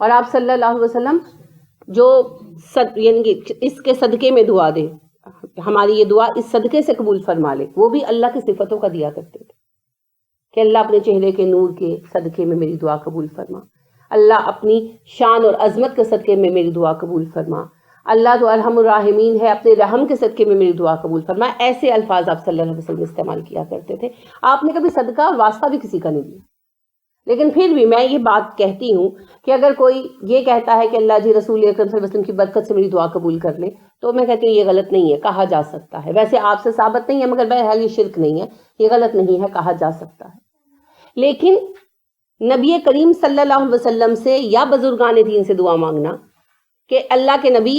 اور آپ صلی اللہ علیہ وسلم جو یعنی کہ اس کے صدقے میں دعا دے، ہماری یہ دعا اس صدقے سے قبول فرما لے، وہ بھی اللہ کی صفتوں کا دیا کرتے تھے کہ اللہ اپنے چہرے کے نور کے صدقے میں میری دعا قبول فرما، اللہ اپنی شان اور عظمت کے صدقے میں میری دعا قبول فرما، اللہ تو ارحم الراحمین ہے، اپنے رحم کے صدقے میں میری دعا قبول فرما۔ ایسے الفاظ آپ صلی اللہ علیہ وسلم استعمال کیا کرتے تھے۔ آپ نے کبھی صدقہ اور واسطہ بھی کسی کا نہیں دیا، لیکن پھر بھی میں یہ بات کہتی ہوں کہ اگر کوئی یہ کہتا ہے کہ اللہ جی رسول اکرم صلی اللہ علیہ وسلم کی برکت سے میری دعا قبول کر لے، تو میں کہتی ہوں یہ غلط نہیں ہے، کہا جا سکتا ہے۔ ویسے آپ سے ثابت نہیں ہے، مگر بہرحال یہ شرک نہیں ہے، یہ غلط نہیں ہے، کہا جا سکتا ہے۔ لیکن نبی کریم صلی اللہ علیہ وسلم سے یا بزرگان دین سے دعا مانگنا کہ اللہ کے نبی،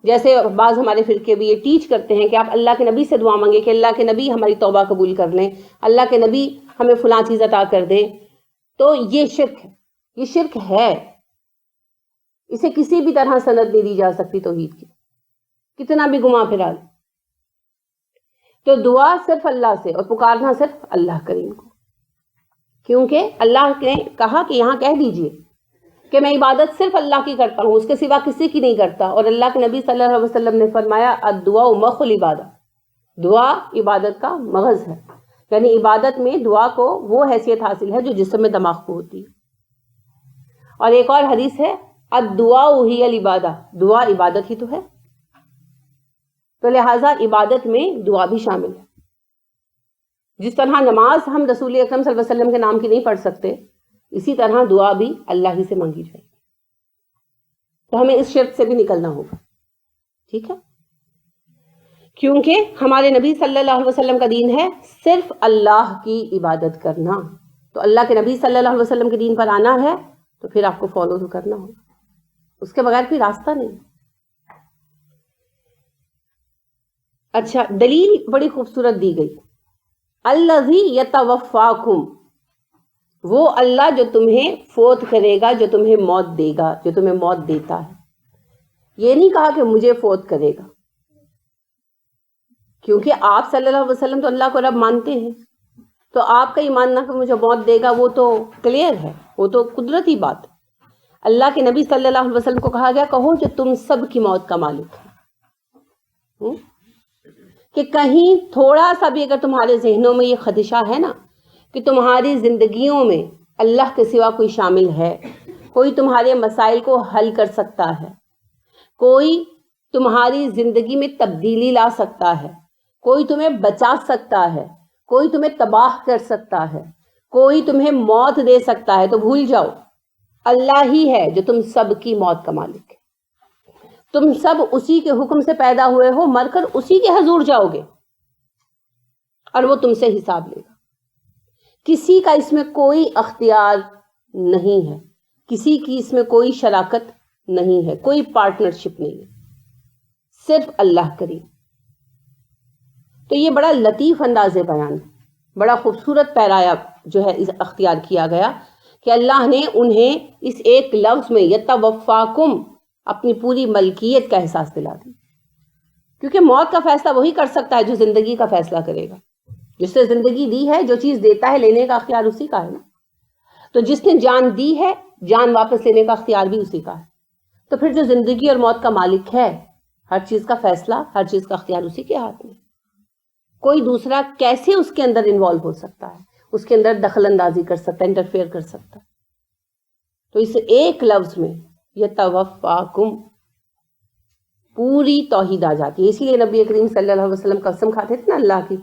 جیسے بعض ہمارے فرقے بھی یہ ٹیچ کرتے ہیں کہ آپ اللہ کے نبی سے دعا مانگے کہ اللہ کے نبی ہماری توبہ قبول کر لیں، اللہ کے نبی ہمیں فلاں چیز عطا کر دیں، تو یہ شرک ہے، یہ شرک ہے۔ اسے کسی بھی طرح سند نہیں دی جا سکتی توحید کی، کتنا بھی گما پھرا لے۔ تو دعا صرف اللہ سے اور پکارنا صرف اللہ کریم کو، کیونکہ اللہ نے کہا کہ یہاں کہہ دیجئے کہ میں عبادت صرف اللہ کی کرتا ہوں، اس کے سوا کسی کی نہیں کرتا۔ اور اللہ کے نبی صلی اللہ علیہ وسلم نے فرمایا الدعاء مخ العبادہ، دعا عبادت کا مغز ہے، یعنی عبادت میں دعا کو وہ حیثیت حاصل ہے جو جسم میں دماغ کو ہوتی ہے۔ اور ایک اور حدیث ہے الدعاء ہی العبادہ، دعا عبادت ہی تو ہے، تو لہٰذا عبادت میں دعا بھی شامل ہے۔ جس طرح نماز ہم رسول اکرم صلی اللہ علیہ وسلم کے نام کی نہیں پڑھ سکتے، اسی طرح دعا بھی اللہ ہی سے مانگی جائے گی۔ تو ہمیں اس شرط سے بھی نکلنا ہوگا، ٹھیک ہے؟ کیونکہ ہمارے نبی صلی اللہ علیہ وسلم کا دین ہے صرف اللہ کی عبادت کرنا، تو اللہ کے نبی صلی اللہ علیہ وسلم کے دین پر آنا ہے تو پھر آپ کو فالو تو کرنا ہوگا، اس کے بغیر کوئی راستہ نہیں۔ اچھا، دلیل بڑی خوبصورت دی گئی، الذی یتوفاکم، وہ اللہ جو تمہیں فوت کرے گا، جو تمہیں موت دے گا، جو تمہیں موت دیتا ہے۔ یہ نہیں کہا کہ مجھے فوت کرے گا، کیونکہ آپ صلی اللہ علیہ وسلم تو اللہ کو رب مانتے ہیں، تو آپ کا ایمان نہ کہ مجھے موت دے گا وہ تو کلیئر ہے، وہ تو قدرتی بات ہے۔ اللہ کے نبی صلی اللہ علیہ وسلم کو کہا گیا کہو کہ تم سب کی موت کا مالک ہے، کہ کہیں تھوڑا سا بھی اگر تمہارے ذہنوں میں یہ خدشہ ہے نا کہ تمہاری زندگیوں میں اللہ کے سوا کوئی شامل ہے، کوئی تمہارے مسائل کو حل کر سکتا ہے، کوئی تمہاری زندگی میں تبدیلی لا سکتا ہے، کوئی تمہیں بچا سکتا ہے، کوئی تمہیں تباہ کر سکتا ہے، کوئی تمہیں موت دے سکتا ہے، تو بھول جاؤ اللہ ہی ہے جو تم سب کی موت کا مالک ہے۔ تم سب اسی کے حکم سے پیدا ہوئے ہو، مر کر اسی کے حضور جاؤ گے اور وہ تم سے حساب لے گا۔ کسی کا اس میں کوئی اختیار نہیں ہے، کسی کی اس میں کوئی شراکت نہیں ہے، کوئی پارٹنرشپ نہیں ہے، صرف اللہ کریم۔ تو یہ بڑا لطیف انداز بیان، بڑا خوبصورت پیرایا جو ہے اختیار کیا گیا کہ اللہ نے انہیں اس ایک لفظ میں یتوفاکم اپنی پوری ملکیت کا احساس دلا دی، کیونکہ موت کا فیصلہ وہی کر سکتا ہے جو زندگی کا فیصلہ کرے گا۔ جس نے زندگی دی ہے، جو چیز دیتا ہے لینے کا اختیار اسی کا ہے نا، تو جس نے جان دی ہے جان واپس لینے کا اختیار بھی اسی کا ہے، تو پھر جو زندگی اور موت کا مالک ہے، ہر چیز کا فیصلہ، ہر چیز کا اختیار اسی کے ہاتھ میں۔ کوئی دوسرا کیسے اس کے اندر انوالو ہو سکتا ہے، اس کے اندر دخل اندازی کر سکتا ہے، انٹرفیئر کر سکتا ہے؟ تو اس ایک لفظ میں یتوفاکم پوری توحید آ جاتی ہے۔ اسی لیے نبی کریم صلی اللہ علیہ وسلم قسم کھاتے تھے نا اللہ کی،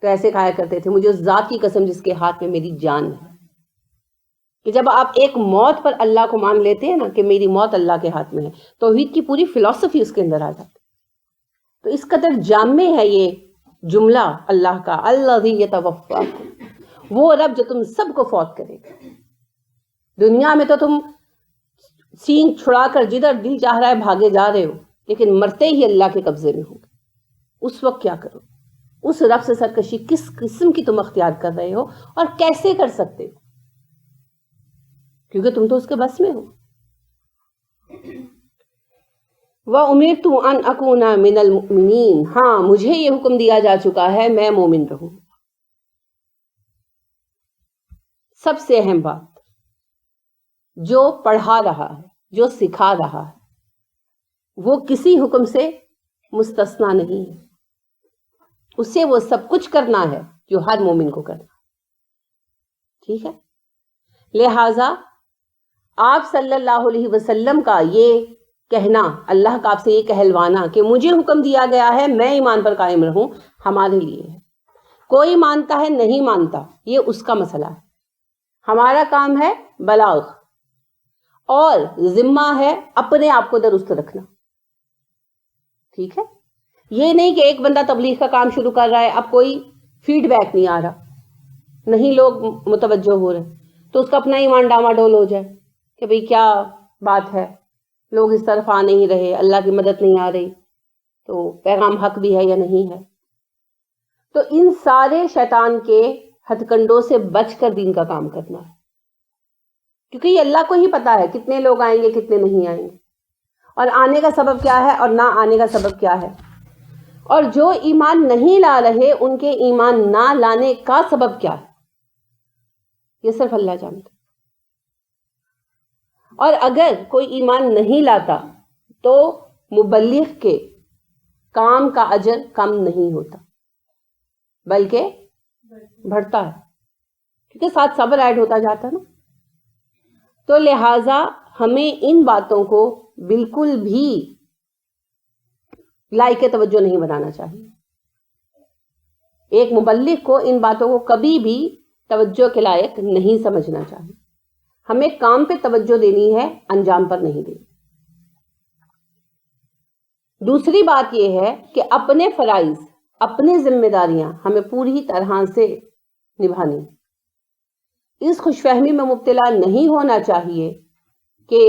تو ایسے کھایا کرتے تھے مجھے اس ذات کی قسم جس کے ہاتھ میں میری جان ہے، کہ جب آپ ایک موت پر اللہ کو مان لیتے ہیں نا کہ میری موت اللہ کے ہاتھ میں ہے، توحید کی پوری فلسفی اس کے اندر آ جاتی۔ تو اس قدر جامع ہے یہ جملہ اللہ کا، الذی یتوفاکم، وہ رب جو تم سب کو فوت کرے گا۔ دنیا میں تو تم سینگ چھڑا کر جدھر دل چاہ رہا ہے بھاگے جا رہے ہو، لیکن مرتے ہی اللہ کے قبضے میں ہوگے۔ اس وقت کیا کرو؟ اس رب سے سرکشی کس قسم کی تم اختیار کر رہے ہو اور کیسے کر سکتے ہو، کیونکہ تم تو اس کے بس میں ہو۔ وَأُمِرْتُ أَنْ أَكُونَ مِنَ الْمُؤْمِنِينَ، ہاں مجھے یہ حکم دیا جا چکا ہے میں مومن رہوں۔ سب سے اہم بات، جو پڑھا رہا ہے، جو سکھا رہا ہے وہ کسی حکم سے مستثنا نہیں ہے، اسے وہ سب کچھ کرنا ہے جو ہر مومن کو کرنا، ٹھیک ہے؟ لہذا آپ صلی اللہ علیہ وسلم کا یہ کہنا، اللہ کا آپ سے یہ کہلوانا کہ مجھے حکم دیا گیا ہے میں ایمان پر قائم رہوں، ہمارے لیے ہے۔ کوئی مانتا ہے نہیں مانتا، یہ اس کا مسئلہ ہے، ہمارا کام ہے بلاغ، اور ذمہ ہے اپنے آپ کو درست رکھنا، ٹھیک ہے؟ یہ نہیں کہ ایک بندہ تبلیغ کا کام شروع کر رہا ہے، اب کوئی فیڈ بیک نہیں آ رہا، نہیں لوگ متوجہ ہو رہے، تو اس کا اپنا ایمان ڈاواڈول ہو جائے کہ بھئی کیا بات ہے، لوگ اس طرف آ نہیں رہے، اللہ کی مدد نہیں آ رہی، تو پیغام حق بھی ہے یا نہیں ہے۔ تو ان سارے شیطان کے ہتھ کنڈوں سے بچ کر دین کا کام کرنا ہے، کیونکہ یہ اللہ کو ہی پتا ہے کتنے لوگ آئیں گے کتنے نہیں آئیں گے، اور آنے کا سبب کیا ہے اور نہ آنے کا سبب کیا ہے، اور جو ایمان نہیں لا رہے ان کے ایمان نہ لانے کا سبب کیا ہے، یہ صرف اللہ جانتا۔ اور اگر کوئی ایمان نہیں لاتا تو مبلغ کے کام کا اجر کم نہیں ہوتا بلکہ بڑھتا ہے، کیونکہ ساتھ صبر ایڈ ہوتا جاتا ہے نا۔ تو لہٰذا ہمیں ان باتوں کو بالکل بھی لائق توجہ نہیں بنانا چاہیے، ایک مبلغ کو ان باتوں کو کبھی بھی توجہ کے لائق نہیں سمجھنا چاہیے، ہمیں کام پہ توجہ دینی ہے، انجام پر نہیں دینی۔ دوسری بات یہ ہے کہ اپنے فرائض، اپنی ذمہ داریاں ہمیں پوری طرح سے نبھانی، اس خوش فہمی میں مبتلا نہیں ہونا چاہیے کہ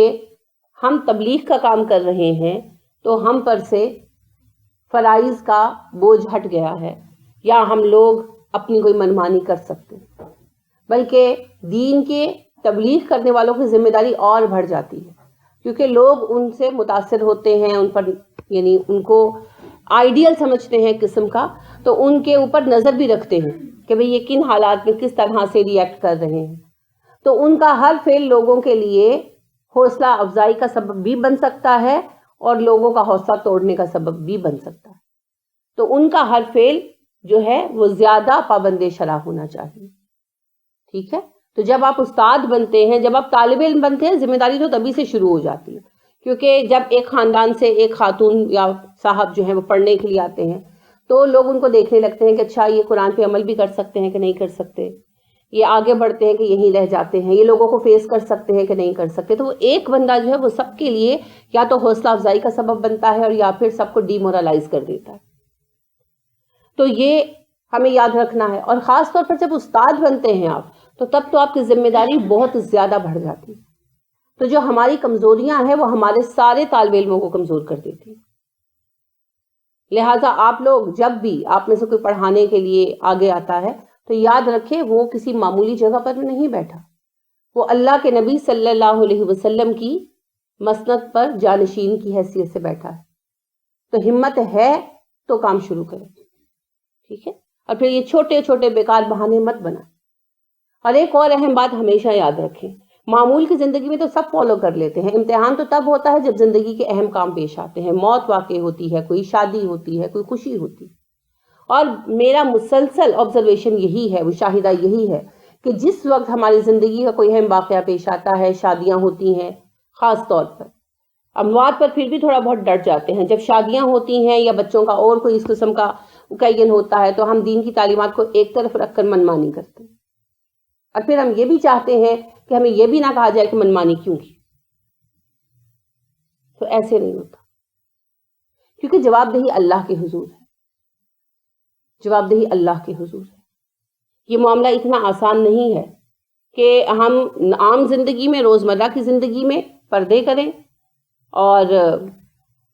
ہم تبلیغ کا کام کر رہے ہیں تو ہم پر سے فرائض کا بوجھ ہٹ گیا ہے یا ہم لوگ اپنی کوئی منمانی کر سکتے، بلکہ دین کے تبلیغ کرنے والوں کی ذمہ داری اور بڑھ جاتی ہے، کیونکہ لوگ ان سے متاثر ہوتے ہیں، ان پر یعنی ان کو آئیڈیل سمجھتے ہیں قسم کا، تو ان کے اوپر نظر بھی رکھتے ہیں کہ بھئی یہ کن حالات میں کس طرح سے ری ایکٹ کر رہے ہیں، تو ان کا ہر فعل لوگوں کے لیے حوصلہ افزائی کا سبب بھی بن سکتا ہے اور لوگوں کا حوصلہ توڑنے کا سبب بھی بن سکتا ہے۔ تو ان کا ہر فعل جو ہے وہ زیادہ پابند شرع ہونا چاہیے، ٹھیک ہے؟ تو جب آپ استاد بنتے ہیں، جب آپ طالب علم بنتے ہیں، ذمہ داری تو تبھی سے شروع ہو جاتی ہے، کیونکہ جب ایک خاندان سے ایک خاتون یا صاحب جو ہیں وہ پڑھنے کے لیے آتے ہیں تو لوگ ان کو دیکھنے لگتے ہیں کہ اچھا یہ قرآن پہ عمل بھی کر سکتے ہیں کہ نہیں کر سکتے، یہ آگے بڑھتے ہیں کہ یہیں رہ جاتے ہیں، یہ لوگوں کو فیس کر سکتے ہیں کہ نہیں کر سکتے، تو وہ ایک بندہ جو ہے وہ سب کے لیے یا تو حوصلہ افزائی کا سبب بنتا ہے اور یا پھر سب کو ڈی مورلائز کر دیتا ہے۔ تو یہ ہمیں یاد رکھنا ہے، اور خاص طور پر جب استاد بنتے ہیں آپ تو تب تو آپ کی ذمہ داری بہت زیادہ بڑھ جاتی ہے، تو جو ہماری کمزوریاں ہیں وہ ہمارے سارے طالب علموں کو کمزور کر دیتی ہیں۔ لہٰذا آپ لوگ جب بھی آپ میں سے کوئی پڑھانے کے لیے آگے آتا ہے تو یاد رکھیں وہ کسی معمولی جگہ پر نہیں بیٹھا، وہ اللہ کے نبی صلی اللہ علیہ وسلم کی مسند پر جانشین کی حیثیت سے بیٹھا ہے، تو ہمت ہے تو کام شروع کریں، ٹھیک ہے؟ اور پھر یہ چھوٹے چھوٹے بیکار بہانے مت بنائیں۔ اور ایک اور اہم بات ہمیشہ یاد رکھیں، معمول کی زندگی میں تو سب فالو کر لیتے ہیں، امتحان تو تب ہوتا ہے جب زندگی کے اہم کام پیش آتے ہیں، موت واقع ہوتی ہے، کوئی شادی ہوتی ہے، کوئی خوشی ہوتی ہے، اور میرا مسلسل آبزرویشن یہی ہے، مشاہدہ یہی ہے کہ جس وقت ہماری زندگی کا کوئی اہم واقعہ پیش آتا ہے، شادیاں ہوتی ہیں خاص طور پر، اموات پر پھر بھی تھوڑا بہت ڈٹ جاتے ہیں، جب شادیاں ہوتی ہیں یا بچوں کا اور کوئی اس قسم کا متعین ہوتا ہے تو ہم دین کی تعلیمات کو ایک طرف رکھ کر منمانی کرتے ہیں، اور پھر ہم یہ بھی چاہتے ہیں کہ ہمیں یہ بھی نہ کہا جائے کہ منمانی کیوں کی۔ تو ایسے نہیں ہوتا، کیونکہ جواب دہی اللہ کے حضور ہے، جواب دہی اللہ کے حضور ہے۔ یہ معاملہ اتنا آسان نہیں ہے کہ ہم عام زندگی میں، روزمرہ کی زندگی میں پردے کریں اور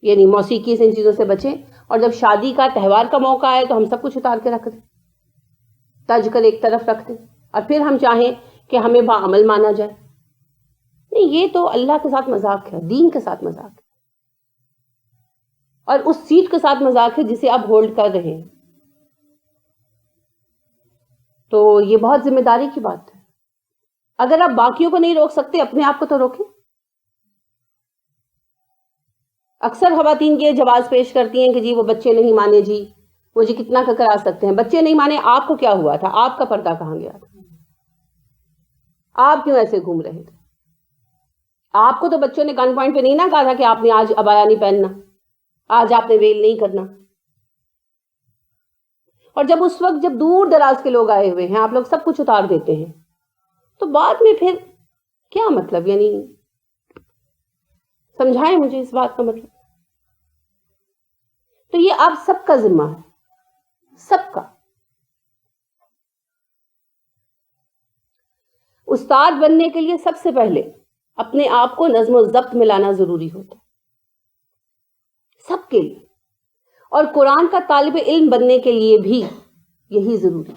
یعنی موسیقی سے ان چیزوں سے بچیں، اور جب شادی کا تہوار کا موقع آئے تو ہم سب کچھ اتار کے رکھ دیں، تج کر ایک طرف رکھ دیں، اور پھر ہم چاہیں کہ ہمیں باعمل مانا جائے۔ نہیں، یہ تو اللہ کے ساتھ مذاق ہے، دین کے ساتھ مذاق ہے، اور اس سیٹ کے ساتھ مذاق ہے جسے آپ ہولڈ کر رہے ہیں۔ تو یہ بہت ذمہ داری کی بات ہے، اگر آپ باقیوں کو نہیں روک سکتے اپنے آپ کو تو روکیں۔ اکثر خواتین یہ جواز پیش کرتی ہیں کہ جی وہ بچے نہیں مانے، جی وہ جی کتنا کا کرا سکتے ہیں، بچے نہیں مانے، آپ کو کیا ہوا تھا؟ آپ کا پردہ کہاں گیا تھا؟ آپ کیوں ایسے گھوم رہے تھے؟ آپ کو تو بچوں نے گن پوائنٹ پہ نہیں نہ کہا تھا کہ آپ نے آج عبایا نہیں پہننا، آج آپ نے ویل نہیں کرنا. اور جب اس وقت جب دور دراز کے لوگ آئے ہوئے ہیں، آپ لوگ سب کچھ اتار دیتے ہیں، تو بعد میں پھر کیا مطلب؟ یعنی سمجھائیں مجھے اس بات کا مطلب. تو یہ آپ سب کا ذمہ ہے، سب کا. استاد بننے کے لیے سب سے پہلے اپنے آپ کو نظم و ضبط میں لانا ضروری ہوتا ہے، سب کے لیے. اور قرآن کا طالب علم بننے کے لیے بھی یہی ضروری.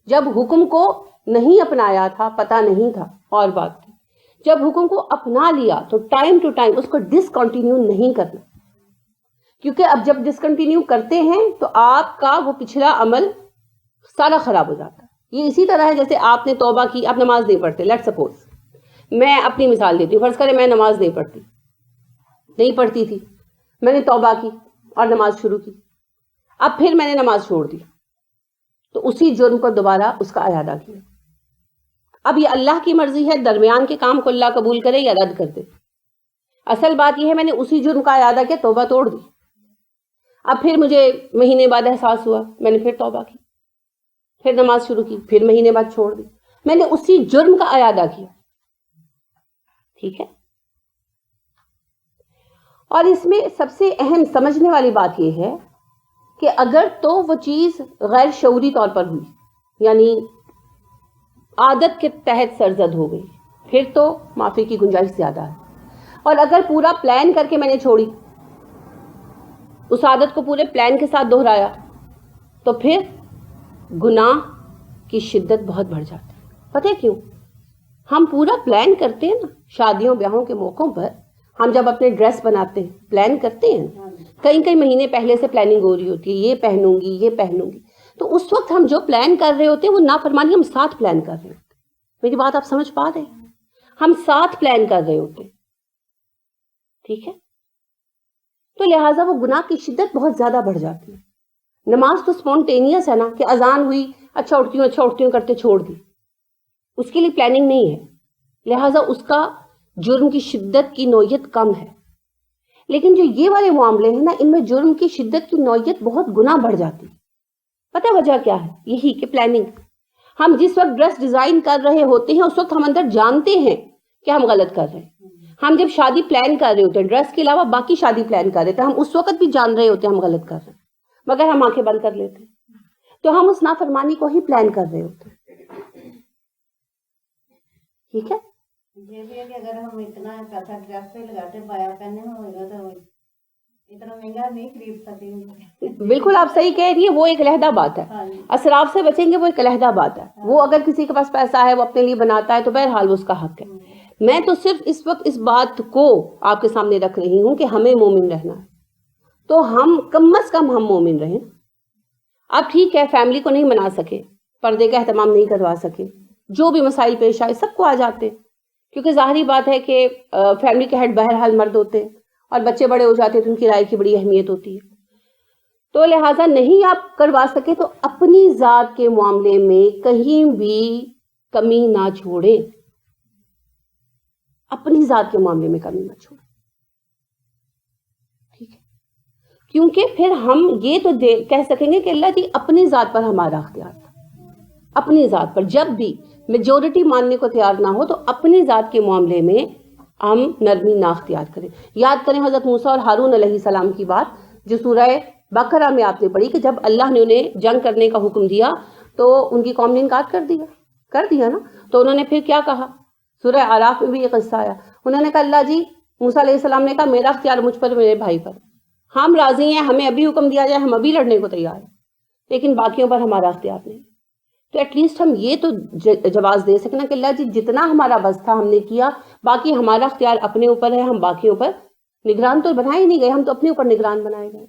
جب حکم کو نہیں اپنایا تھا، پتہ نہیں تھا، اور بات تھی. جب حکم کو اپنا لیا تو ٹائم ٹو ٹائم اس کو ڈسکنٹینیو نہیں کرنا، کیونکہ اب جب ڈسکنٹینیو کرتے ہیں تو آپ کا وہ پچھلا عمل سارا خراب ہو جاتا ہے. یہ اسی طرح ہے جیسے آپ نے توبہ کی، آپ نماز نہیں پڑھتے. لیٹ سپوز میں اپنی مثال دیتی ہوں، فرض کریں میں نماز نہیں پڑھتی تھی، میں نے توبہ کی اور نماز شروع کی. اب پھر میں نے نماز چھوڑ دی، تو اسی جرم کو دوبارہ اس کا اعادہ کیا. اب یہ اللہ کی مرضی ہے، درمیان کے کام کو اللہ قبول کرے یا رد کر دے. اصل بات یہ ہے میں نے اسی جرم کا اعادہ کیا، توبہ توڑ دی. اب پھر مجھے مہینے بعد احساس ہوا، میں نے پھر توبہ کی، پھر نماز شروع کی، پھر مہینے بعد چھوڑ دی. میں نے اسی جرم کا اعادہ کیا. ٹھیک ہے. اور اس میں سب سے اہم سمجھنے والی بات یہ ہے کہ اگر تو وہ چیز غیر شعوری طور پر ہوئی، یعنی عادت کے تحت سرزد ہو گئی، پھر تو معافی کی گنجائش زیادہ ہے. اور اگر پورا پلان کر کے میں نے چھوڑی، اس عادت کو پورے پلان کے ساتھ دہرایا، تو پھر گناہ کی شدت بہت بڑھ جاتی ہے. پتہ ہے کیوں؟ ہم پورا پلان کرتے ہیں نا، شادیوں بیاہوں کے موقعوں پر ہم جب اپنے ڈریس بناتے ہیں، پلان کرتے ہیں، کئی مہینے پہلے سے پلاننگ ہو رہی ہوتی ہے، یہ پہنوں گی یہ پہنوں گی. تو اس وقت ہم جو پلان کر رہے ہوتے ہیں وہ نافرمانی ہم ساتھ پلان کر رہے ہوتے ہیں. میری بات آپ سمجھ پا رہے ہیں؟ ہم ساتھ پلان کر رہے ہوتے ہیں. ٹھیک ہے. تو لہٰذا وہ گناہ کی شدت بہت زیادہ بڑھ جاتی ہے. نماز تو سپونٹینیس ہے نا، کہ اذان ہوئی اچھا اٹھتی ہوں کرتے چھوڑ دی، اس کے لیے پلاننگ نہیں ہے. لہٰذا اس کا جرم کی شدت کی نوعیت کم ہے. لیکن جو یہ والے معاملے ہیں نا، ان میں جرم کی شدت کی نوعیت بہت گنا بڑھ جاتی. پتہ وجہ کیا ہے؟ یہی کہ پلاننگ. ہم جس وقت ڈریس ڈیزائن کر رہے ہوتے ہیں اس وقت ہم اندر جانتے ہیں کہ ہم غلط کر رہے ہیں. ہم جب شادی پلان کر رہے ہوتے ہیں، ڈریس کے علاوہ باقی شادی پلان کر رہے تھے، ہم اس وقت بھی جان رہے ہوتے ہیں ہم غلط کر رہے ہیں، مگر ہم آنکھیں بند کر لیتے ہیں. تو ہم اس نافرمانی کو ہی پلان کر رہے ہوتے ہیں. ٹھیک ہے. یہ بھی ہے کہ اگر ہم اتنا پیسہ ڈریس پہ لگاتے بایا پہننے میں ہوگا تو اتنا مہنگا نہیں خرید سکیں گے. بالکل آپ صحیح کہہ رہی ہیں، وہ ایک علیحدہ بات ہے. اسراف سے بچیں گے، وہ ایک علیحدہ بات ہے. وہ اگر کسی کے پاس پیسہ ہے وہ اپنے لیے بناتا ہے تو بہرحال وہ اس کا حق ہے. میں تو صرف اس وقت اس بات کو آپ کے سامنے رکھ رہی ہوں کہ ہمیں مومن رہنا ہے، تو ہم کم از کم ہم مومن رہیں. اب ٹھیک ہے فیملی کو نہیں منا سکے، پردے کا اہتمام نہیں کروا سکے، جو بھی مسائل پیش آئے سب کو آ جاتے ہیں، کیونکہ ظاہری بات ہے کہ فیملی کے ہیڈ بہرحال مرد ہوتے ہیں اور بچے بڑے ہو جاتے ہیں تو ان کی رائے کی بڑی اہمیت ہوتی ہے. تو لہٰذا نہیں آپ کروا سکے تو اپنی ذات کے معاملے میں کہیں بھی کمی نہ چھوڑیں. اپنی ذات کے معاملے میں کمی نہ چھوڑیں. ٹھیک ہے. کیونکہ پھر ہم یہ تو کہہ سکیں گے کہ اللہ جی اپنی ذات پر ہمارا اختیار تھا. اپنی ذات پر جب بھی میجورٹی ماننے کو تیار نہ ہو تو اپنی ذات کے معاملے میں ہم نرمی نہ اختیار کریں. یاد کریں حضرت موسیٰ اور ہارون علیہ السلام کی بات جو سورہ بقرہ میں آپ نے پڑھی کہ جب اللہ نے انہیں جنگ کرنے کا حکم دیا تو ان کی قوم نے انکار کر دیا نا. تو انہوں نے پھر کیا کہا؟ سورہ اعراف میں بھی یہ قصہ آیا. انہوں نے کہا اللہ جی، موسیٰ علیہ السلام نے کہا میرا اختیار مجھ پر میرے بھائی پر، ہم راضی ہیں، ہمیں ابھی حکم دیا جائے ہم ابھی لڑنے کو تیار ہیں، لیکن باقیوں پر ہمارا اختیار نہیں. تو ایٹ لیسٹ ہم یہ تو جواز دے سکنا کہ اللہ جی جتنا ہمارا بس تھا ہم نے کیا، باقی ہمارا اختیار اپنے اوپر ہے، ہم باقیوں پر نگران تو بنائے نہیں گئے، ہم تو اپنے اوپر نگران بنائے گئے.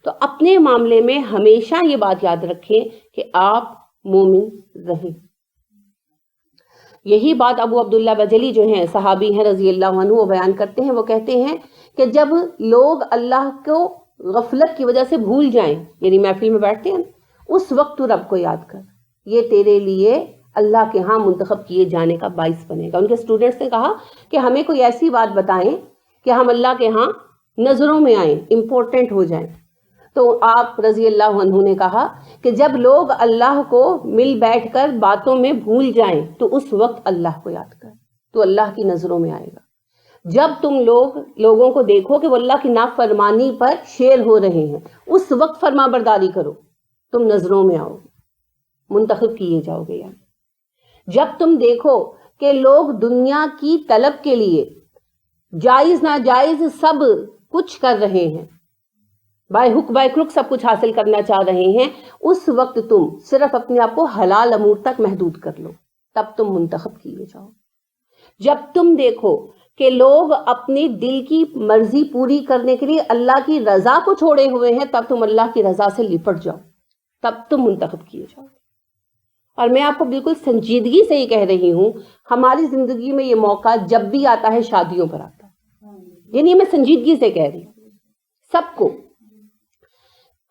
تو اپنے معاملے میں ہمیشہ یہ بات یاد رکھیں کہ آپ مومن رہیں. یہی بات ابو عبداللہ بجلی جو ہیں صحابی ہیں رضی اللہ عنہ وہ بیان کرتے ہیں. وہ کہتے ہیں کہ جب لوگ اللہ کو غفلت کی وجہ سے بھول جائیں، یعنی محفل میں بیٹھتے ہیں، اس وقت تو رب کو یاد کر، یہ تیرے لیے اللہ کے ہاں منتخب کیے جانے کا باعث بنے گا. ان کے اسٹوڈنٹس نے کہا کہ ہمیں کوئی ایسی بات بتائیں کہ ہم اللہ کے ہاں نظروں میں آئیں، امپورٹنٹ ہو جائیں. تو آپ رضی اللہ عنہ نے کہا کہ جب لوگ اللہ کو مل بیٹھ کر باتوں میں بھول جائیں تو اس وقت اللہ کو یاد کر، تو اللہ کی نظروں میں آئے گا. جب تم لوگوں کو دیکھو کہ وہ اللہ کی نافرمانی پر شیر ہو رہے ہیں، اس وقت فرما برداری کرو، تم نظروں میں آؤ گے، منتخب کیے جاؤ گے. جب تم دیکھو کہ لوگ دنیا کی طلب کے لیے جائز ناجائز سب کچھ کر رہے ہیں، بائی ہک بائی کروک سب کچھ حاصل کرنا چاہ رہے ہیں، اس وقت تم صرف اپنے آپ کو حلال امور تک محدود کر لو، تب تم منتخب کیے جاؤ. جب تم دیکھو کہ لوگ اپنی دل کی مرضی پوری کرنے کے لیے اللہ کی رضا کو چھوڑے ہوئے ہیں، تب تم اللہ کی رضا سے لپٹ جاؤ، تب تم منتخب کیے جاؤ. اور میں آپ کو بالکل سنجیدگی سے یہ کہہ رہی ہوں، ہماری زندگی میں یہ موقع جب بھی آتا ہے شادیوں پر آتا ہے، یعنی میں سنجیدگی سے کہہ رہی ہوں. سب کو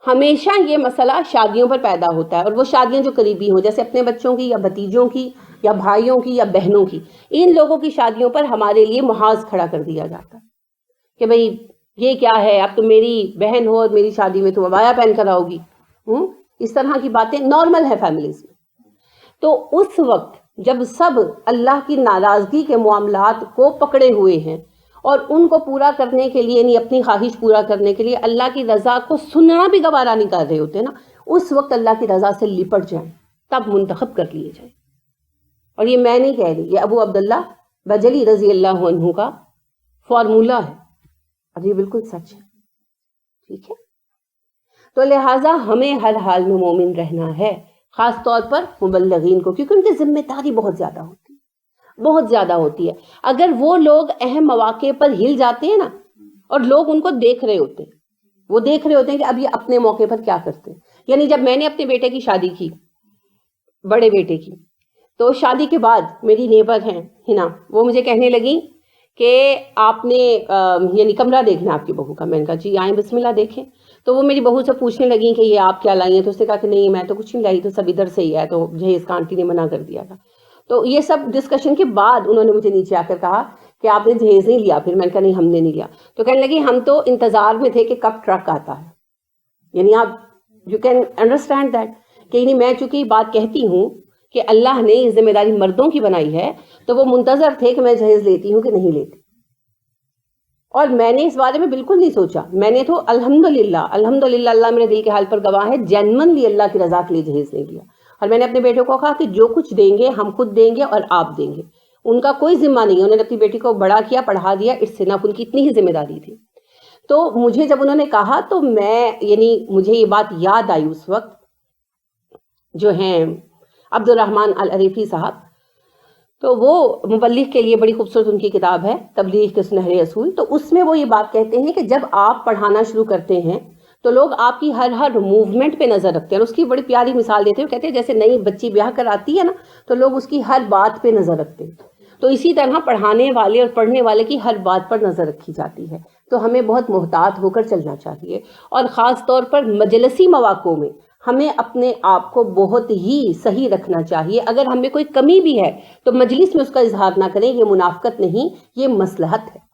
ہمیشہ یہ مسئلہ شادیوں پر پیدا ہوتا ہے، اور وہ شادیاں جو قریبی ہوں، جیسے اپنے بچوں کی یا بھتیجوں کی یا بھائیوں کی یا بہنوں کی، ان لوگوں کی شادیوں پر ہمارے لیے محاذ کھڑا کر دیا جاتا ہے کہ بھئی یہ کیا ہے، اب تم میری بہن ہو اور میری شادی میں تم عبایا پہن کر آؤ گی. اس طرح کی باتیں نارمل ہے فیملیز میں. تو اس وقت جب سب اللہ کی ناراضگی کے معاملات کو پکڑے ہوئے ہیں اور ان کو پورا کرنے کے لیے، یعنی اپنی خواہش پورا کرنے کے لیے اللہ کی رضا کو سننا بھی گوارا نہیں کر رہے ہوتے نا، اس وقت اللہ کی رضا سے لپٹ جائیں، تب منتخب کر لیے جائیں. اور یہ میں نہیں کہہ رہی، یہ ابو عبداللہ بجلی رضی اللہ عنہ کا فارمولہ ہے، اور یہ بالکل سچ ہے. ٹھیک ہے، تو لہٰذا ہمیں ہر حال میں مومن رہنا ہے، خاص طور پر مبلغین کو، کیونکہ ان کی ذمہ داری بہت زیادہ ہوتی ہے، بہت زیادہ ہوتی ہے. اگر وہ لوگ اہم مواقع پر ہل جاتے ہیں نا، اور لوگ ان کو دیکھ رہے ہوتے ہیں، وہ دیکھ رہے ہوتے ہیں کہ اب یہ اپنے موقع پر کیا کرتے ہیں. یعنی جب میں نے اپنے بیٹے کی شادی کی، بڑے بیٹے کی، تو شادی کے بعد میری نیبر ہیں ہنا، وہ مجھے کہنے لگی کہ آپ نے یعنی کمرہ دیکھنا آپ کی بہو کا. میں نے کہا جی آئیں بسم اللہ دیکھیں. تو وہ میری بہو سے پوچھنے لگیں کہ یہ آپ کیا لائی ہیں، تو اس نے کہا کہ نہیں میں تو کچھ نہیں لائی، تو سب ادھر سے ہی ہے، تو جہیز کا آنٹی نے منع کر دیا تھا. تو یہ سب ڈسکشن کے بعد انہوں نے مجھے نیچے آ کر کہا کہ آپ نے جہیز نہیں لیا. پھر میں نے کہا نہیں ہم نے نہیں لیا. تو کہنے لگی ہم تو انتظار میں تھے کہ کب ٹرک آتا ہے. یعنی آپ یو کین انڈرسٹینڈ دیٹ کہ یعنی میں چونکہ بات کہتی ہوں کہ اللہ نے یہ ذمہ داری مردوں کی بنائی ہے، تو وہ منتظر تھے کہ میں جہیز لیتی ہوں کہ نہیں لیتی. اور میں نے اس بارے میں بالکل نہیں سوچا، میں نے تو الحمدللہ اللہ میرے دل کے حال پر گواہ ہے، جینوئنلی اللہ کی رضا کے لیے جہیز نہیں لیا. اور میں نے اپنے بیٹے کو کہا کہ جو کچھ دیں گے ہم خود دیں گے اور آپ دیں گے، ان کا کوئی ذمہ نہیں ہے. انہوں نے اپنی بیٹی کو بڑا کیا، پڑھا دیا، اٹس انف، ان کی اتنی ہی ذمہ داری تھی. تو مجھے جب انہوں نے کہا تو میں یعنی مجھے یہ بات یاد آئی اس وقت، جو ہیں عبد الرحمن العریفی صاحب، تو وہ مبلغ کے لیے بڑی خوبصورت ان کی کتاب ہے تبلیغ کے سنہرے اصول. تو اس میں وہ یہ بات کہتے ہیں کہ جب آپ پڑھانا شروع کرتے ہیں تو لوگ آپ کی ہر موومنٹ پہ نظر رکھتے ہیں. اور اس کی بڑی پیاری مثال دیتے ہیں، کہتے ہیں جیسے نئی بچی بیاہ کر آتی ہے نا، تو لوگ اس کی ہر بات پہ نظر رکھتے ہیں. تو اسی طرح پڑھانے والے اور پڑھنے والے کی ہر بات پر نظر رکھی جاتی ہے. تو ہمیں بہت محتاط ہو کر چلنا چاہیے، اور خاص طور پر مجلسی مواقع میں ہمیں اپنے آپ کو بہت ہی صحیح رکھنا چاہیے. اگر ہمیں کوئی کمی بھی ہے تو مجلس میں اس کا اظہار نہ کریں، یہ منافقت نہیں، یہ مصلحت ہے.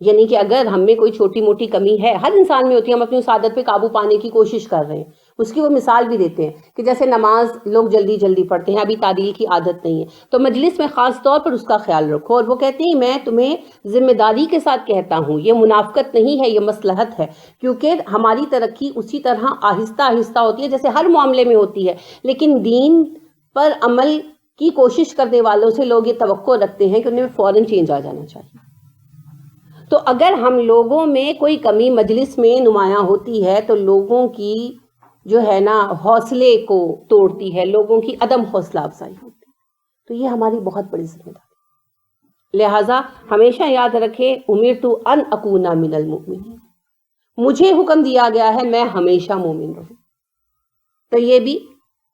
یعنی کہ اگر ہم میں کوئی چھوٹی موٹی کمی ہے، ہر انسان میں ہوتی ہے، ہم اپنی اس عادت پہ قابو پانے کی کوشش کر رہے ہیں. اس کی وہ مثال بھی دیتے ہیں کہ جیسے نماز لوگ جلدی جلدی پڑھتے ہیں، ابھی تعدیل کی عادت نہیں ہے، تو مجلس میں خاص طور پر اس کا خیال رکھو. اور وہ کہتے ہیں میں تمہیں ذمہ داری کے ساتھ کہتا ہوں، یہ منافقت نہیں ہے، یہ مصلحت ہے. کیونکہ ہماری ترقی اسی طرح آہستہ آہستہ ہوتی ہے جیسے ہر معاملے میں ہوتی ہے، لیکن دین پر عمل کی کوشش کرنے والوں سے لوگ یہ توقع رکھتے ہیں کہ انہیں فوراً چینج آ جانا چاہیے. تو اگر ہم لوگوں میں کوئی کمی مجلس میں نمایاں ہوتی ہے تو لوگوں کی جو ہے نا حوصلے کو توڑتی ہے، لوگوں کی عدم حوصلہ افزائی ہوتی ہے. تو یہ ہماری بہت بڑی ذمہ داری. لہٰذا ہمیشہ یاد رکھے امرت ان اکون من المؤمنین، مجھے حکم دیا گیا ہے میں ہمیشہ مومن رہوں. تو یہ بھی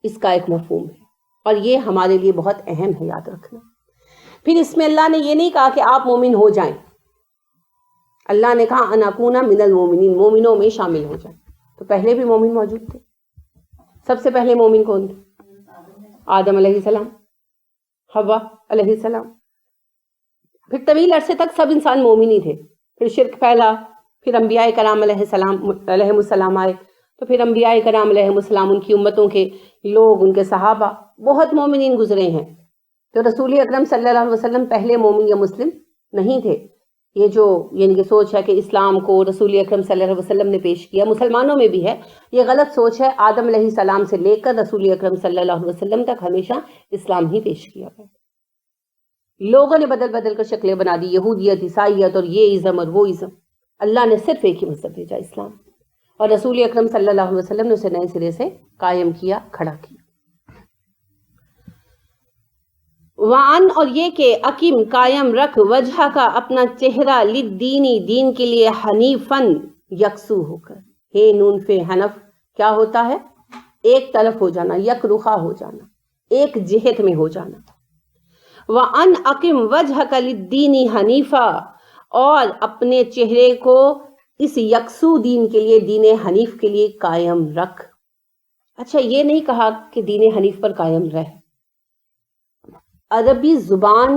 اس کا ایک مفہوم ہے. اور یہ ہمارے لیے بہت اہم ہے یاد رکھنا. پھر اس میں اللہ نے یہ نہیں کہا کہ آپ مومن ہو جائیں، اللہ نے کہا ان اکون من المومنین، مومنوں میں شامل ہو جائیں. تو پہلے بھی مومن موجود تھے. سب سے پہلے مومن کون تھے؟ آدم علیہ السلام، حوا علیہ السلام. پھر طویل عرصے تک سب انسان مومن ہی تھے. پھر شرک پھیلا، پھر انبیاء کرام علیہ السلام آئے، تو پھر انبیاء کرام علیہ السلام، ان کی امتوں کے لوگ، ان کے صحابہ بہت مومنین گزرے ہیں. تو رسول اکرم صلی اللہ علیہ وسلم پہلے مومن یا مسلم نہیں تھے. یہ جو یعنی کہ سوچ ہے کہ اسلام کو رسول اکرم صلی اللہ علیہ وسلم نے پیش کیا، مسلمانوں میں بھی ہے، یہ غلط سوچ ہے. آدم علیہ السلام سے لے کر رسول اکرم صلی اللہ علیہ وسلم تک ہمیشہ اسلام ہی پیش کیا گیا. لوگوں نے بدل بدل کر شکلیں بنا دی، یہودیت، عیسائیت، اور یہ ازم اور وہ ازم. اللہ نے صرف ایک ہی مذہب بھیجا، اسلام، اور رسول اکرم صلی اللہ علیہ وسلم نے اسے نئے سرے سے قائم کیا، کھڑا کیا. وعن، اور یہ کہ اقیم، قائم رکھ، وجہ کا، اپنا چہرہ، للدینی، دین کے لیے، حنیفن، یکسو ہو کر. ہے نون فے حنف کیا ہوتا ہے؟ ایک طرف ہو جانا، یک رخا ہو جانا، ایک جہت میں ہو جانا. وَأَنْ أَقِمْ وَجْهَكَ لِلدِّينِ حَنِيفًا، اور اپنے چہرے کو اس یکسو دین کے لیے، دین حنیف کے لیے قائم رکھ. اچھا، یہ نہیں کہا کہ دین حنیف پر قائم رہ. عربی زبان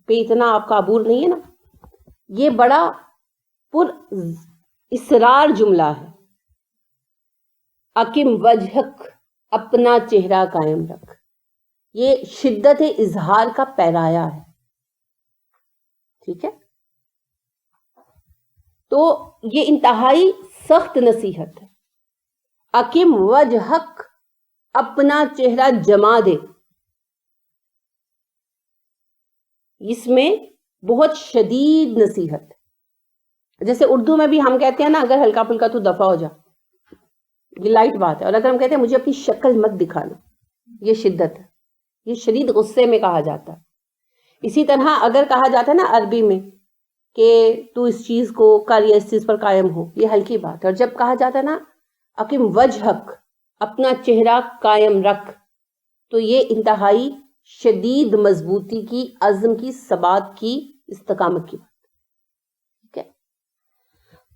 پہ اتنا آپ کا عبور نہیں ہے نا، یہ بڑا پر اسرار جملہ ہے. اقم وجہک، اپنا چہرہ قائم رکھ، یہ شدت اظہار کا پیرایا ہے. ٹھیک ہے، تو یہ انتہائی سخت نصیحت ہے. اقم وجہک، اپنا چہرہ جما دے. اس میں بہت شدید نصیحت. جیسے اردو میں بھی ہم کہتے ہیں نا، اگر ہلکا پھلکا تو دفع ہو جا، یہ لائٹ بات ہے. اور اگر ہم کہتے ہیں مجھے اپنی شکل مت دکھانا، یہ شدت ہے، یہ شدید غصے میں کہا جاتا ہے. اسی طرح اگر کہا جاتا ہے نا عربی میں کہ تو اس چیز کو کر یا اس چیز پر قائم ہو، یہ ہلکی بات ہے. اور جب کہا جاتا ہے نا اقم وجہک، اپنا چہرہ قائم رکھ، تو یہ انتہائی شدید مضبوطی کی، عزم کی، ثبات کی، استقامت کی بات. ٹھیک ہے،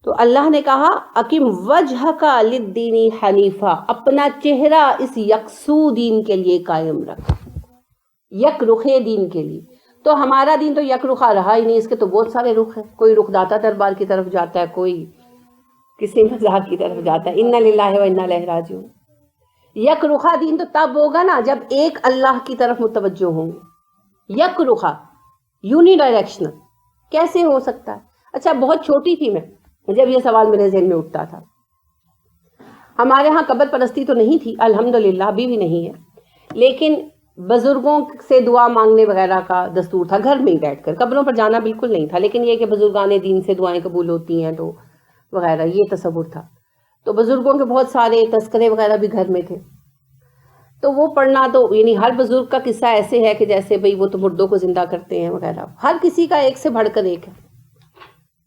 تو اللہ نے کہا اقم وجہک للدین حنیفا، اپنا چہرہ اس یکسو دین کے لیے قائم رکھ، یک رخے دین کے لیے. تو ہمارا دین تو یک رخا رہا ہی نہیں، اس کے تو بہت سارے رخ ہیں. کوئی رخ داتا دربار کی طرف جاتا ہے، کوئی کسی مذاق کی طرف جاتا ہے. انا للہ و انا الیہ راجعون. یک رخا دین تو تب ہوگا نا جب ایک اللہ کی طرف متوجہ ہوں گے. یک رخا، یونی ڈائریکشنل کیسے ہو سکتا ہے؟ اچھا، بہت چھوٹی تھی میں جب یہ سوال میرے ذہن میں اٹھتا تھا. ہمارے ہاں قبر پرستی تو نہیں تھی، الحمدللہ ابھی بھی نہیں ہے، لیکن بزرگوں سے دعا مانگنے وغیرہ کا دستور تھا. گھر میں ہی بیٹھ کر، قبروں پر جانا بالکل نہیں تھا، لیکن یہ کہ بزرگان دین سے دعائیں قبول ہوتی ہیں تو وغیرہ، یہ تصور تھا. تو بزرگوں کے بہت سارے تذکرے وغیرہ بھی گھر میں تھے، تو وہ پڑھنا تو یعنی ہر بزرگ کا قصہ ایسے ہے کہ جیسے بھئی وہ تو مردوں کو زندہ کرتے ہیں وغیرہ. ہر کسی کا ایک سے بڑھ کر ایک ہے.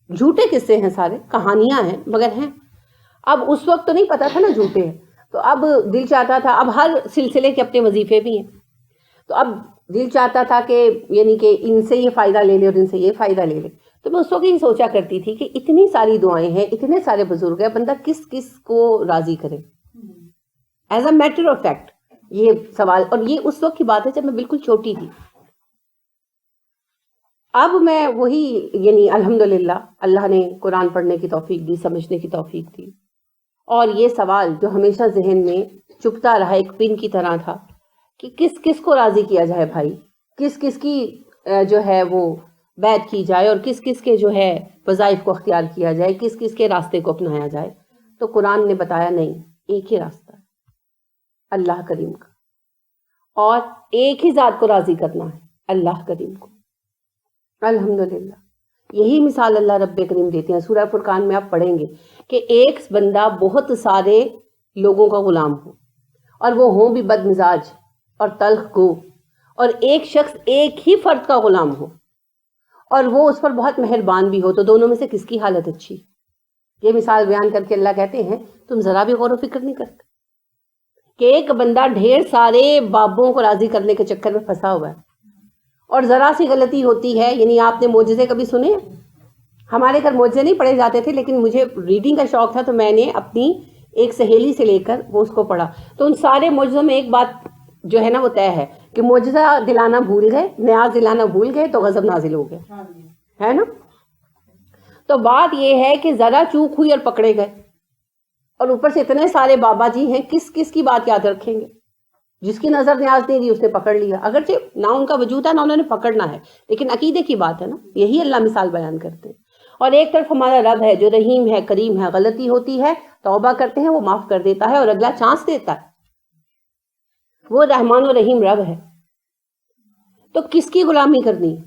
جھوٹے قصے ہیں سارے، کہانیاں ہیں مگر ہیں. اب اس وقت تو نہیں پتا تھا نا جھوٹے ہیں، تو اب دل چاہتا تھا، اب ہر سلسلے کے اپنے وظیفے بھی ہیں، تو اب دل چاہتا تھا کہ یعنی کہ ان سے یہ فائدہ لے لے اور ان سے یہ فائدہ لے لے. تو میں اس وقت یہ سوچا کرتی تھی کہ اتنی ساری دعائیں ہیں، اتنے سارے بزرگ ہیں، بندہ کس کس کو راضی کرے. As a matter of fact یہ سوال، اور یہ اس وقت کی بات ہے جب میں بالکل چھوٹی تھی. اب میں وہی یعنی الحمدللہ اللہ نے قرآن پڑھنے کی توفیق دی، سمجھنے کی توفیق دی، اور یہ سوال جو ہمیشہ ذہن میں چپتا رہا، ایک پن کی طرح تھا کہ کس کس کو راضی کیا جائے بھائی، کس کس کی جو ہے وہ بیعت کی جائے، اور کس کس کے جو ہے وظائف کو اختیار کیا جائے، کس کس کے راستے کو اپنایا جائے. تو قرآن نے بتایا نہیں، ایک ہی راستہ ہے اللہ کریم کا، اور ایک ہی ذات کو راضی کرنا ہے، اللہ کریم کو. الحمدللہ یہی مثال اللہ رب کریم دیتے ہیں. سورہ فرقان میں آپ پڑھیں گے کہ ایک بندہ بہت سارے لوگوں کا غلام ہو، اور وہ ہوں بھی بد مزاج اور تلخ گو، اور ایک شخص ایک ہی فرد کا غلام ہو اور وہ اس پر بہت مہربان بھی ہو، تو دونوں میں سے کس کی حالت اچھی؟ یہ مثال بیان کر کے اللہ کہتے ہیں تم ذرا بھی غور و فکر نہیں کرتے. کہ ایک بندہ ڈھیر سارے بابوں کو راضی کرنے کے چکر میں پھنسا ہوا ہے اور ذرا سی غلطی ہوتی ہے. یعنی آپ نے معجزے کبھی سنے؟ ہمارے گھر معجزے نہیں پڑھے جاتے تھے، لیکن مجھے ریڈنگ کا شوق تھا تو میں نے اپنی ایک سہیلی سے لے کر وہ اس کو پڑھا. تو ان سارے معجزوں میں ایک بات جو ہے نا وہ طے ہے کہ معجزہ دلانا بھول گئے، نیاز دلانا بھول گئے تو غضب نازل ہو گئے، ہے نا. تو بات یہ ہے کہ ذرا چوک ہوئی اور پکڑے گئے، اور اوپر سے اتنے سارے بابا جی ہیں، کس کس کی بات یاد رکھیں گے؟ جس کی نظر نیاز نہیں دی اس نے پکڑ لیا، اگرچہ نہ ان کا وجود ہے نہ انہوں نے پکڑنا ہے، لیکن عقیدے کی بات ہے نا. یہی اللہ مثال بیان کرتے ہیں. اور ایک طرف ہمارا رب ہے جو رحیم ہے، کریم ہے، غلطی ہوتی ہے توبہ کرتے ہیں وہ معاف کر دیتا ہے اور اگلا چانس دیتا ہے. وہ رحمان و رحیم رب ہے. تو کس کی غلامی کرنی ہے؟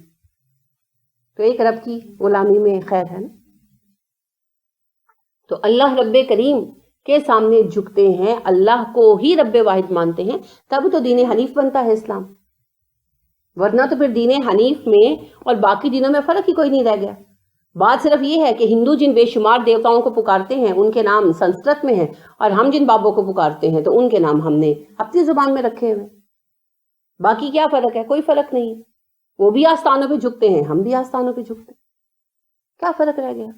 تو ایک رب کی غلامی میں خیر ہے نا. تو اللہ رب کریم کے سامنے جھکتے ہیں، اللہ کو ہی رب واحد مانتے ہیں، تب تو دین حنیف بنتا ہے اسلام. ورنہ تو پھر دین حنیف میں اور باقی دینوں میں فرق ہی کوئی نہیں رہ گیا. بات صرف یہ ہے کہ ہندو جن بے شمار دیوتاؤں کو پکارتے ہیں ان کے نام سنسکرت میں ہیں، اور ہم جن بابوں کو پکارتے ہیں تو ان کے نام ہم نے اپنی زبان میں رکھے ہوئے. باقی کیا فرق ہے؟ کوئی فرق نہیں ہے. وہ بھی آستانوں پہ جھکتے ہیں، ہم بھی آستانوں پہ جھکتے ہیں. کیا فرق رہ گیا؟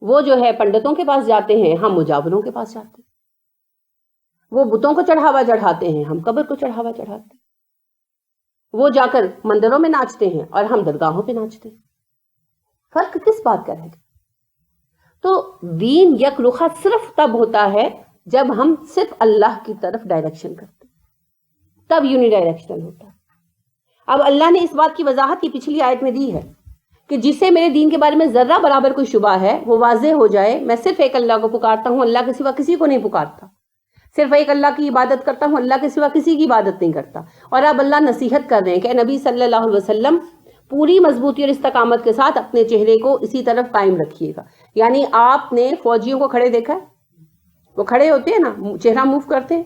وہ جو ہے پنڈتوں کے پاس جاتے ہیں، ہم مجاوروں کے پاس جاتے ہیں. وہ بتوں کو چڑھاوا چڑھاتے ہیں، ہم قبر کو چڑھاوا چڑھاتے ہیں. وہ جا کر مندروں میں ناچتے ہیں اور ہم درگاہوں پہ ناچتے ہیں. فرق کس بات کا رہ گیا؟ تو دین یک رخا صرف تب ہوتا ہے جب ہم صرف اللہ کی طرف ڈائریکشن کرتے ہیں، تب یونی ڈائریکشن ہوتا ہے. اب اللہ نے اس بات کی وضاحت کی پچھلی آیت میں دی ہے کہ جسے میرے دین کے بارے میں ذرہ برابر کوئی شبہ ہے وہ واضح ہو جائے. میں صرف ایک اللہ کو پکارتا ہوں، اللہ کے سوا کسی کو نہیں پکارتا. صرف ایک اللہ کی عبادت کرتا ہوں، اللہ کے سوا کسی کی عبادت نہیں کرتا. اور اب اللہ نصیحت کر رہے ہیں کہ اے نبی صلی اللہ علیہ وسلم پوری مضبوطی اور استقامت کے ساتھ اپنے چہرے کو اسی طرف قائم رکھیے گا. یعنی آپ نے فوجیوں کو کھڑے دیکھا ہے؟ وہ کھڑے ہوتے ہیں نا، چہرہ موو کرتے ہیں؟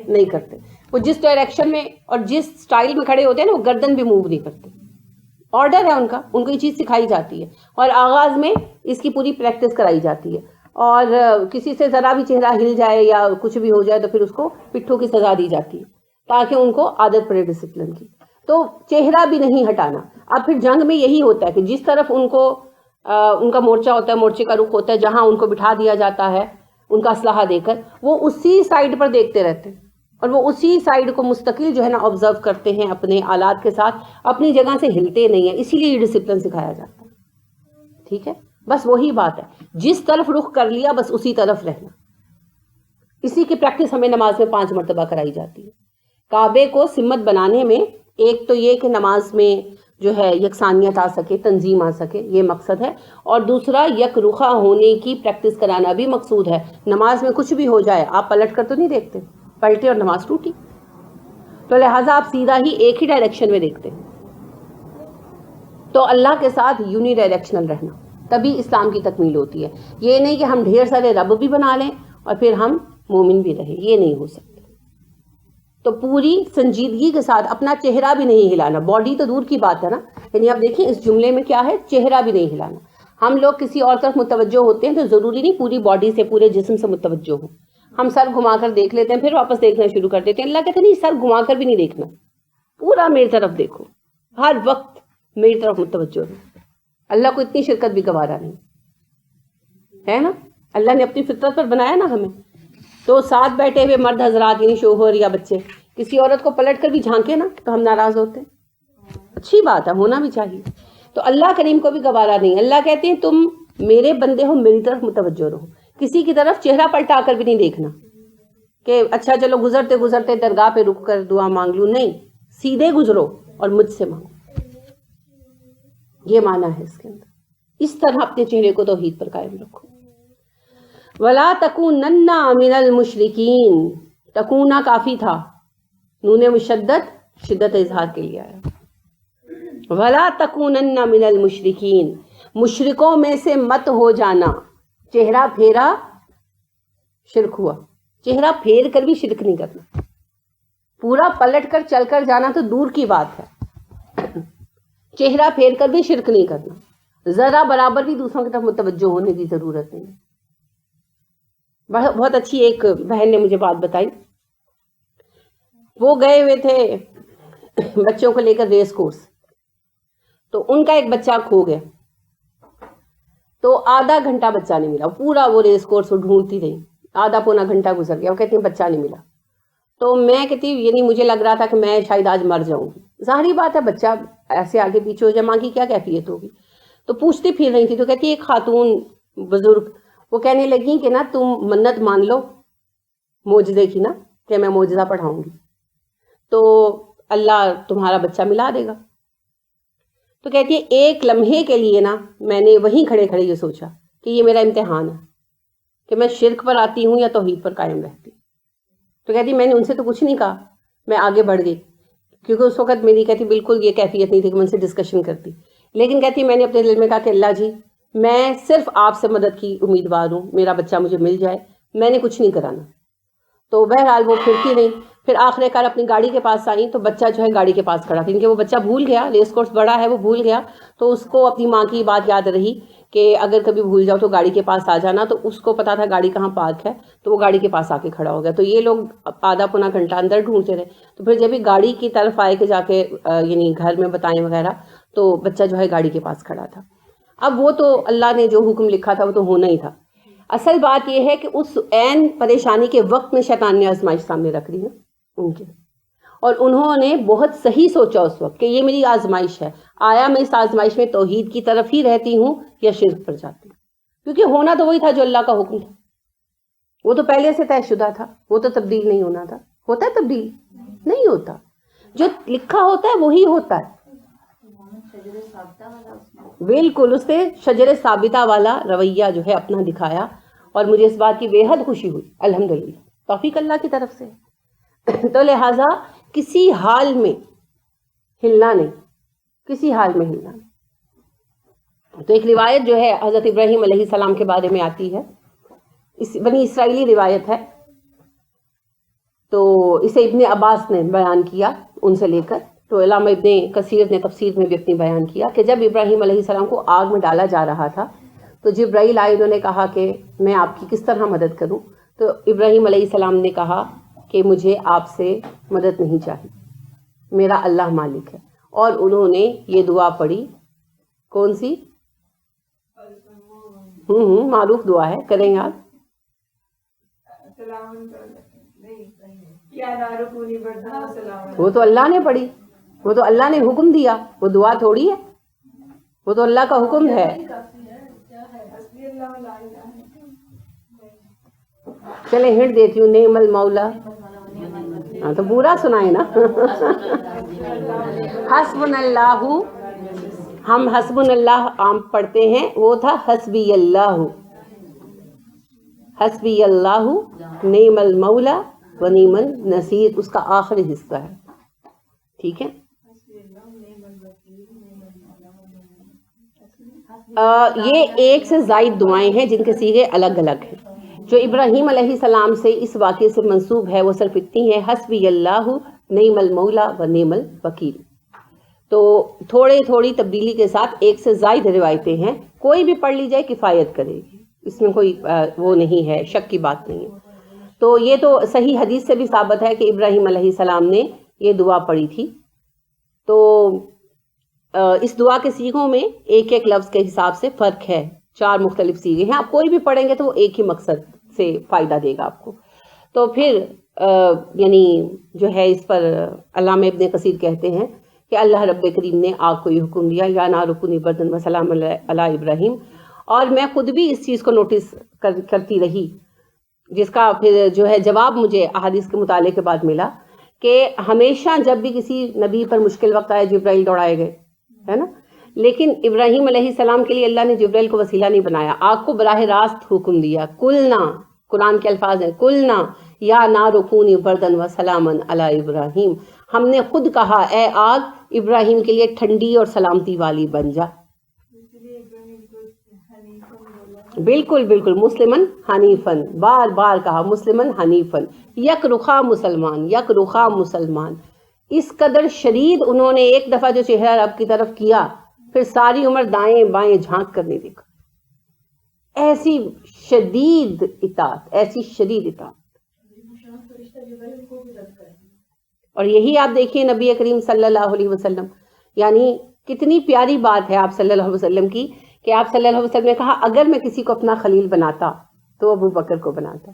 نہیں کرتے. وہ جس ڈائریکشن میں اور جس سٹائل میں کھڑے ہوتے ہیں نا وہ گردن بھی موو نہیں کرتے. آرڈر ہے ان کا، ان کو یہ چیز سکھائی جاتی ہے اور آغاز میں اس کی پوری پریکٹس کرائی جاتی ہے. اور کسی سے ذرا بھی چہرہ ہل جائے یا کچھ بھی ہو جائے تو پھر اس کو پٹھوں کی سزا دی جاتی ہے تاکہ ان کو عادت پڑے ڈسپلن کی. تو چہرہ بھی نہیں ہٹانا. اب پھر جنگ میں یہی ہوتا ہے کہ جس طرف ان کو ان کا مورچہ ہوتا ہے، مورچے کا رخ ہوتا ہے، جہاں ان کو بٹھا دیا جاتا ہے ان کا اسلحہ دے کر، وہ اسی سائڈ پر دیکھتے رہتے ہیں اور وہ اسی سائڈ کو مستقل جو ہے نا آبزرو کرتے ہیں اپنے آلات کے ساتھ، اپنی جگہ سے ہلتے نہیں ہیں. اسی لیے یہ ڈسپلن سکھایا جاتا ہے. ٹھیک ہے، بس وہی بات ہے، جس طرف رخ کر لیا بس اسی طرف رہنا. اسی کی پریکٹس ہمیں نماز میں 5 مرتبہ کرائی جاتی ہے. کعبے کو سمت بنانے میں ایک تو یہ کہ نماز میں جو ہے یکسانیت آ سکے، تنظیم آ سکے، یہ مقصد ہے. اور دوسرا یک رخا ہونے کی پریکٹس کرانا بھی مقصود ہے. نماز میں کچھ بھی ہو جائے آپ پلٹ کر تو نہیں دیکھتے، پلٹے اور نماز ٹوٹی. تو لہٰذا آپ سیدھا ہی ایک ہی ڈائریکشن میں دیکھتے ہیں. تو اللہ کے ساتھ یونی ڈائریکشنل رہنا، تبھی اسلام کی تکمیل ہوتی ہے. یہ نہیں کہ ہم ڈھیر سارے رب بھی بنا لیں اور پھر ہم مومن بھی رہیں، یہ نہیں ہو سکتا. تو پوری سنجیدگی کے ساتھ اپنا چہرہ بھی نہیں ہلانا. باڈی تو دور کی بات ہے نا، یعنی آپ دیکھیں اس جملے میں کیا ہے، چہرہ بھی نہیں ہلانا. ہم لوگ کسی اور طرف متوجہ ہوتے ہیں تو ضروری نہیں پوری باڈی سے، پورے جسم سے متوجہ ہوں. ہم سر گھما کر دیکھ لیتے ہیں پھر واپس دیکھنا شروع کر دیتے ہیں. اللہ کہتے ہیں نہیں، سر گھما کر بھی نہیں دیکھنا، پورا میری طرف دیکھو، ہر وقت میری طرف متوجہ ہو. اللہ کو اتنی شرکت بھی گوارا نہیں ہے نا. اللہ نے اپنی فطرت پر بنایا نا ہمیں. تو ساتھ بیٹھے ہوئے مرد حضرات یعنی شوہر یا بچے کسی عورت کو پلٹ کر بھی جھانکے نا تو ہم ناراض ہوتے ہیں. اچھی بات ہے، ہونا بھی چاہیے. تو اللہ کریم کو بھی گوارا نہیں. اللہ کہتے ہیں تم میرے بندے ہو، میری طرف متوجہ رہو. کسی کی طرف چہرہ پلٹا کر بھی نہیں دیکھنا کہ اچھا چلو گزرتے گزرتے درگاہ پہ رک کر دعا مانگ لوں. نہیں، سیدھے گزرو اور مجھ سے مانگو. یہ معنی ہے اس کے اندر. اس طرح اپنے چہرے کو توحید پر قائم رکھو. وَلَا تَكُونَنَّ مِنَ الْمُشْرِكِينَ. تکونا کافی تھا، نون مشدد شدت اظہار کے لیے آیا. وَلَا تَكُونَنَّ مِنَ الْمُشْرِكِينَ. مشرکوں میں سے مت ہو جانا. چہرہ پھیرا شرک ہوا. چہرہ پھیر کر بھی شرک نہیں کرنا. پورا پلٹ کر چل کر جانا تو دور کی بات ہے، چہرہ پھیر کر بھی شرک نہیں کرنا. ذرا برابر بھی دوسروں کی طرف متوجہ ہونے کی ضرورت نہیں. بہت اچھی ایک بہن نے مجھے بات بتائی وہ گئے ہوئے تھے بچوں کو لے کر ریس کورس، تو ان کا ایک بچہ کھو گیا، تو آدھا گھنٹہ بچہ نہیں ملا، پورا وہ ریس کورس وہ ڈھونڈتی رہی، آدھا پونا گھنٹہ گزر گیا، وہ کہتی ہیں بچہ نہیں ملا. تو میں کہتی یعنی مجھے لگ رہا تھا کہ میں شاید آج مر جاؤں گی. ظاہری بات ہے بچہ ایسے آگے پیچھے ہو جائے، ماں کی کیا کیفیت ہوگی. تو پوچھتی پھر رہی تھی، تو کہتی ایک خاتون بزرگ وہ کہنے لگی کہ نا تم منت مان لو معجزے کی نا، کہ میں معجزہ پڑھاؤں گی تو اللہ تمہارا بچہ ملا دے گا. تو کہتی ہے ایک لمحے کے لیے نا میں نے وہیں کھڑے کھڑے یہ سوچا کہ یہ میرا امتحان ہے کہ میں شرک پر آتی ہوں یا توحید پر قائم رہتی. تو کہتی میں نے ان سے تو کچھ نہیں کہا، میں آگے بڑھ گئی، کیونکہ اس وقت میری کہتی بالکل یہ کیفیت نہیں تھی کہ میں ان سے ڈسکشن کرتی. لیکن کہتی میں نے اپنے دل میں کہا کہ اللہ جی میں صرف آپ سے مدد کی امیدوار ہوں، میرا بچہ مجھے مل جائے، میں نے کچھ نہیں کرانا. تو بہرحال وہ پھرتی رہی، پھر آخر کار اپنی گاڑی کے پاس آئی تو بچہ جو ہے گاڑی کے پاس کھڑا تھا، کیونکہ وہ بچہ بھول گیا، ریس کورس بڑا ہے وہ بھول گیا. تو اس کو اپنی ماں کی بات یاد رہی کہ اگر کبھی بھول جاؤ تو گاڑی کے پاس آ جانا. تو اس کو پتا تھا گاڑی کہاں پارک ہے، تو وہ گاڑی کے پاس آ کے کھڑا ہو گیا. تو یہ لوگ آدھا پونا گھنٹہ اندر ڈھونڈتے رہے. تو پھر جب یہ گاڑی کی طرف آئے کہ جا کے یعنی گھر میں بتائیں وغیرہ، تو بچہ جو ہے گاڑی کے پاس کھڑا تھا. اب وہ تو اللہ نے جو حکم لکھا تھا وہ تو ہونا ہی تھا. اصل بات یہ ہے کہ اس عین پریشانی کے وقت میں شیطان نے آزمائش سامنے رکھ دی نا ان کے، اور انہوں نے بہت صحیح سوچا اس وقت کہ یہ میری آزمائش ہے، آیا میں اس آزمائش میں توحید کی طرف ہی رہتی ہوں یا شرک پر جاتی ہوں. کیونکہ ہونا تو وہی تھا جو اللہ کا حکم تھا، وہ تو پہلے سے طے شدہ تھا، وہ تو تبدیل نہیں ہونا تھا. ہوتا ہے تبدیل؟ نہیں ہوتا، جو لکھا ہوتا ہے وہی ہوتا ہے. بالکل اس نے شجر ثابتہ والا رویہ جو ہے اپنا دکھایا، اور مجھے اس بات کی بے حد خوشی ہوئی الحمدللہ، توفیق اللہ کی طرف سے. تو لہٰذا کسی حال میں ہلنا نہیں، کسی حال میں ہلنا نہیں. تو ایک روایت جو ہے حضرت ابراہیم علیہ السلام کے بارے میں آتی ہے، بنی اسرائیلی روایت ہے، تو اسے ابن عباس نے بیان کیا ان سے لے کر. تو علامہ ابن کثیر نے تفسیر میں بھی اپنی بیان کیا کہ جب ابراہیم علیہ السلام کو آگ میں ڈالا جا رہا تھا تو جبرائیل آئے، انہوں نے کہا کہ میں آپ کی کس طرح مدد کروں. تو ابراہیم علیہ السلام نے کہا کہ مجھے آپ سے مدد نہیں چاہیے، میرا اللہ مالک ہے. اور انہوں نے یہ دعا پڑھی، کون سی؟ معروف دعا ہے، کریں یاد. وہ تو اللہ نے پڑھی، وہ تو اللہ نے حکم دیا، وہ دعا تھوڑی ہے، وہ تو اللہ کا حکم ہے. چلے ہنٹ دیتی ہوں، نعم المولا. ہاں تو پورا سنائے نا. حسبنا اللہ، ہم حسبنا اللہ عام پڑھتے ہیں، وہ تھا حسبی اللہ، حسبی اللہ نعم المولا و نعم النصیر، اس کا آخری حصہ ہے. ٹھیک ہے، یہ ایک سے زائد دعائیں ہیں جن کے صیغے الگ الگ ہیں. جو ابراہیم علیہ السلام سے اس واقعے سے منسوب ہے وہ صرف اتنی ہے، حسبی اللہ نعم المولا و نعم الوکیل. تو تھوڑی تبدیلی کے ساتھ ایک سے زائد روایتیں ہیں، کوئی بھی پڑھ لی جائے کفایت کرے گی، اس میں کوئی وہ نہیں ہے، شک کی بات نہیں ہے. تو یہ تو صحیح حدیث سے بھی ثابت ہے کہ ابراہیم علیہ السلام نے یہ دعا پڑھی تھی. تو اس دعا کے صیغوں میں ایک ایک لفظ کے حساب سے فرق ہے، 4 مختلف صیغے ہیں. آپ کوئی بھی پڑھیں گے تو وہ ایک ہی مقصد سے فائدہ دے گا آپ کو. تو پھر یعنی جو ہے اس پر علامہ ابن کثیر کہتے ہیں کہ اللہ رب کریم نے آگ کو یہ حکم دیا، یا نار کونی بردن و سلام علی ابراہیم. اور میں خود بھی اس چیز کو نوٹس کرتی رہی، جس کا پھر جو ہے جواب مجھے احادیث کے مطالعے کے بعد ملا کہ ہمیشہ جب بھی کسی نبی پر مشکل وقت آئے جبرائیل دوڑائے گئے، ہے نا. لیکن ابراہیم علیہ السلام کے لیے اللہ نے جبرائیل کو وسیلہ نہیں بنایا، آگ کو براہ راست حکم دیا. کلنا، قرآن کے الفاظ ہیں، کلنا یا نار کونی بردن و سلاما علی ابراہیم، ہم نے خود کہا اے آگ ابراہیم کے لیے ٹھنڈی اور سلامتی والی بن جا. بالکل بالکل، مسلمن حنیفن، بار بار کہا مسلمن حنیفن، یک رخا مسلمان، یک رخا مسلمان. اس قدر شدید انہوں نے ایک دفعہ جو چہرہ رب کی طرف کیا پھر ساری عمر دائیں بائیں جھانک کر نہیں دیکھا. ایسی شدید اطاعت، ایسی شدید اطاعت. اور یہی آپ دیکھیے نبی کریم صلی اللہ علیہ وسلم، یعنی کتنی پیاری بات ہے آپ صلی اللہ علیہ وسلم کی کہ آپ صلی اللہ علیہ وسلم نے کہا اگر میں کسی کو اپنا خلیل بناتا تو ابو بکر کو بناتا،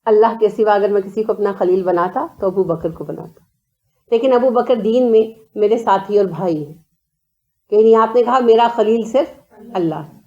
اللہ کے سوا اگر میں کسی کو اپنا خلیل بناتا تو ابو بکر کو بناتا، لیکن ابو بکر دین میں میرے ساتھی اور بھائی ہیں، کہ آپ نے کہا میرا خلیل صرف اللہ ہے۔